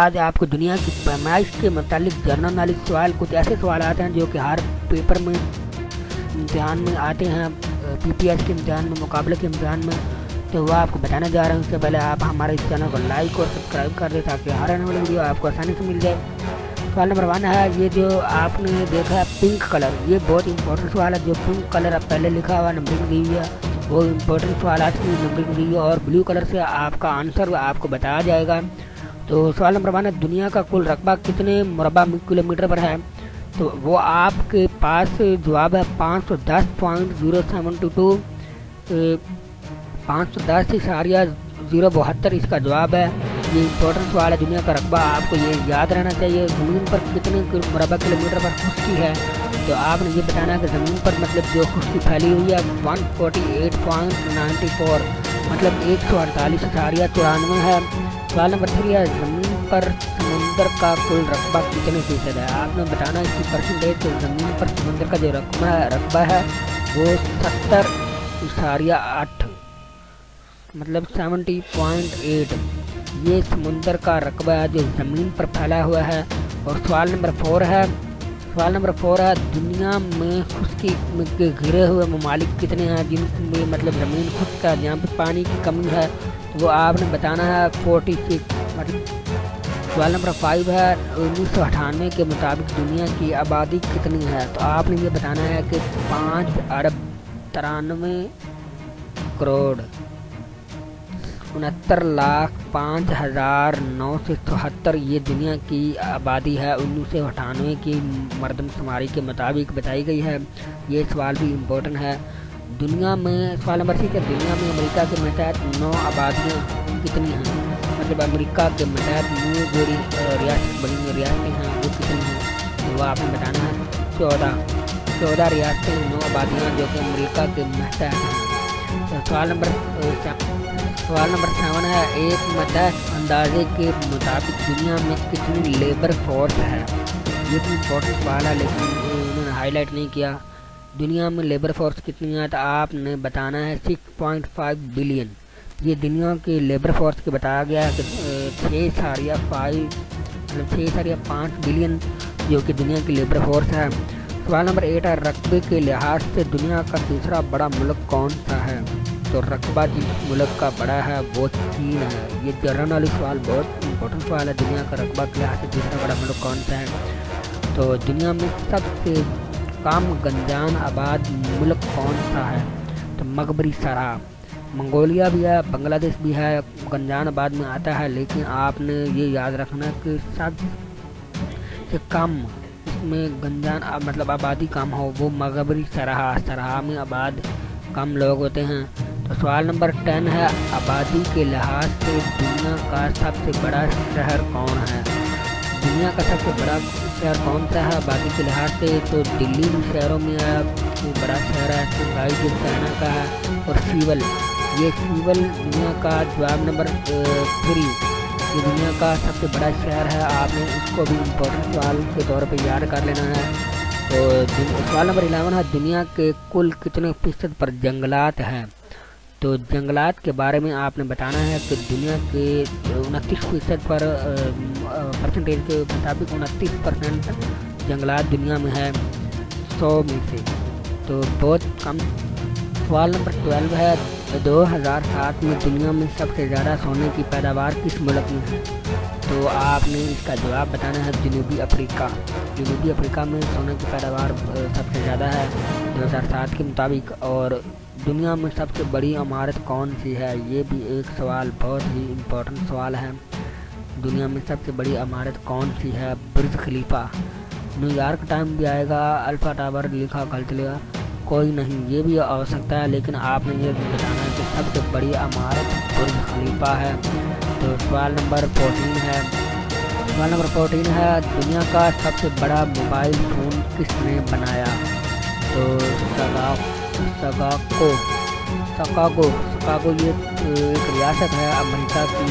آج آپ کو دنیا کی پیمائش کے متعلق جنرل نالج سوال کچھ ایسے سوال آتے ہیں جو کہ ہر پیپر میں امتحان میں آتے ہیں، پی پی ایس کے امتحان میں، مقابلے کے امتحان میں، تو وہ آپ کو بتانے جا رہے ہیں۔ اس سے پہلے آپ ہمارے اس چینل کو لائک اور سبسکرائب کر دیں تاکہ ہر آنے والی ویڈیو آپ کو آسانی سے مل جائے۔ سوال نمبر 1 ہے، یہ جو آپ نے دیکھا ہے پنک کلر، یہ بہت امپورٹنٹ سوال ہے۔ جو پنک کلر اب پہلے لکھا ہوا نمبرنگ دی ہوئی ہے وہ امپورٹنٹ سوالات کی نمبرنگ دی ہوئی ہے، اور بلیو کلر سے آپ کا آنسر آپ کو بتایا جائے گا۔ تو سوال نمبر 1 ہے، دنیا کا کل رقبہ کتنے مربع کلومیٹر پر ہے؟ تو وہ آپ کے پاس جواب ہے 510.072، 510.072 اس کا جواب ہے۔ یہ امپورٹنٹ سوال ہے، دنیا کا رقبہ آپ کو یہ یاد رہنا چاہیے۔ زمین پر کتنے مربع کلومیٹر پر خشکی ہے؟ تو آپ نے یہ بتانا ہے کہ زمین پر مطلب جو خشکی پھیلی ہوئی ہے 148.94، مطلب 148.94 ہے۔ سوال نمبر 3 ہے، زمین پر سمندر کا کل رقبہ کتنے فیصد ہے؟ آپ نے بتانا ہے اس کی پرسنٹیج۔ تو زمین پر سمندر کا جو رقبہ ہے وہ 70.8، مطلب 70.8، یہ سمندر کا رقبہ ہے جو زمین پر پھیلا ہوا ہے۔ اور سوال نمبر 4 ہے، دنیا میں خشکی کے گھرے ہوئے ممالک کتنے ہیں جن میں مطلب زمین خشک ہے، جہاں پہ پانی کی کمی ہے؟ وہ آپ نے بتانا ہے 46۔ سوال نمبر 5 ہے، 1998 کے مطابق دنیا کی آبادی کتنی ہے؟ تو آپ نے یہ بتانا ہے کہ 5,93,69,974 یہ دنیا کی آبادی ہے 1998 کی مردم شماری کے مطابق بتائی گئی ہے۔ یہ سوال بھی امپورٹنٹ ہے۔ دنیا میں سوال نمبر 6 ہے، دنیا میں امریکہ کے متحد 9 آبادیاں کتنی ہیں؟ مطلب امریکہ کے متحد 9 جو بڑی ریاستیں ہیں وہ کتنی ہیں؟ تو وہ آپ نے بتانا ہے 14 ریاستیں، 9 آبادیاں جو کہ امریکہ کے متحد ہیں۔ تو سوال نمبر 7 ہے، ایک متحد اندازے کے مطابق دنیا میں کتنی لیبر فورس ہے؟ یہ بھی امپورٹنٹ سوال ہے لیکن انہوں نے ہائی لائٹ نہیں کیا۔ دنیا میں لیبر فورس کتنی ہے؟ تو آپ نے بتانا ہے 6.5 بلین۔ یہ دنیا کے لیبر فورس کے بتایا گیا ہے کہ 6.5 بلین جو کہ دنیا کی لیبر فورس ہے۔ سوال نمبر 8 ہے، رقبے کے لحاظ سے دنیا کا تیسرا بڑا ملک کون سا ہے؟ تو رقبہ جس ملک کا بڑا ہے وہ چین ہے۔ یہ جنرل نالج سوال بہت امپورٹنٹ سوال ہے، دنیا کا رقبہ کے لحاظ سے تیسرا بڑا ملک کون سا ہے؟ تو دنیا میں سب سے کم گنجان آباد ملک کون سا ہے؟ تو مغربی صحرا، منگولیا بھی ہے، بنگلہ دیش بھی ہے، گنجان آباد میں آتا ہے، لیکن آپ نے یہ یاد رکھنا کہ سب سے کم اس میں گنجان مطلب آبادی کم ہو وہ مغربی صحرا میں آباد کم لوگ ہوتے ہیں۔ تو سوال نمبر 10 ہے، آبادی کے لحاظ سے دنیا کا سب سے بڑا شہر کون ہے؟ دنیا کا سب سے بڑا شہر کون سا ہے آبادی کے لحاظ سے؟ تو دلی بھی شہروں میں ہے، بڑا شہر ہے، شنگھائی جو چائنا کا ہے، اور سیول، یہ سیول دنیا کا جواب نمبر 3، یہ دنیا کا سب سے بڑا شہر ہے۔ آپ نے اس کو بھی امپورٹنٹ سوال کے طور پہ یاد کر لینا ہے۔ تو سوال نمبر 11 ہے، دنیا کے کل کتنے فیصد پر جنگلات ہیں؟ تو جنگلات کے بارے میں آپ نے بتانا ہے کہ دنیا کے 29% پر پرسنٹیج کے مطابق 29% جنگلات دنیا میں ہے 100 میں سے، تو بہت کم۔ سوال نمبر 12 ہے، 2007 میں دنیا میں سب سے زیادہ سونے کی پیداوار کس ملک میں ہے؟ تو آپ نے اس کا جواب بتانا ہے جنوبی افریقہ۔ جنوبی افریقہ میں سونے کی پیداوار سب سے زیادہ ہے 2007 کے مطابق۔ اور دنیا میں سب سے بڑی عمارت کون سی ہے؟ یہ بھی ایک سوال بہت ہی امپورٹنٹ سوال ہے۔ دنیا میں سب سے بڑی عمارت کون سی ہے؟ برج خلیفہ۔ نیو یارک ٹائم بھی آئے گا، الفا ٹاور لکھا غلط لیا، کوئی نہیں، یہ بھی آ سکتا ہے، لیکن آپ نے یہ بتانا ہے کہ سب سے بڑی عمارت برج خلیفہ ہے۔ تو سوال نمبر 14 ہے، دنیا کا سب سے بڑا موبائل فون کس نے بنایا؟ تو شکاگو یہ ایک ریاست ہے امریکہ کی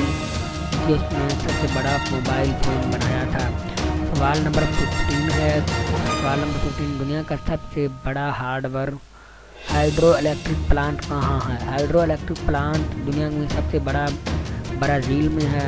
جس نے سب سے بڑا موبائل فون بنایا تھا۔ سوال نمبر 15، دنیا کا سب سے بڑا ہائیڈرو الیکٹرک پلانٹ کہاں ہے؟ ہائیڈرو الیکٹرک پلانٹ دنیا میں سب سے بڑا برازیل میں ہے۔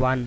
1।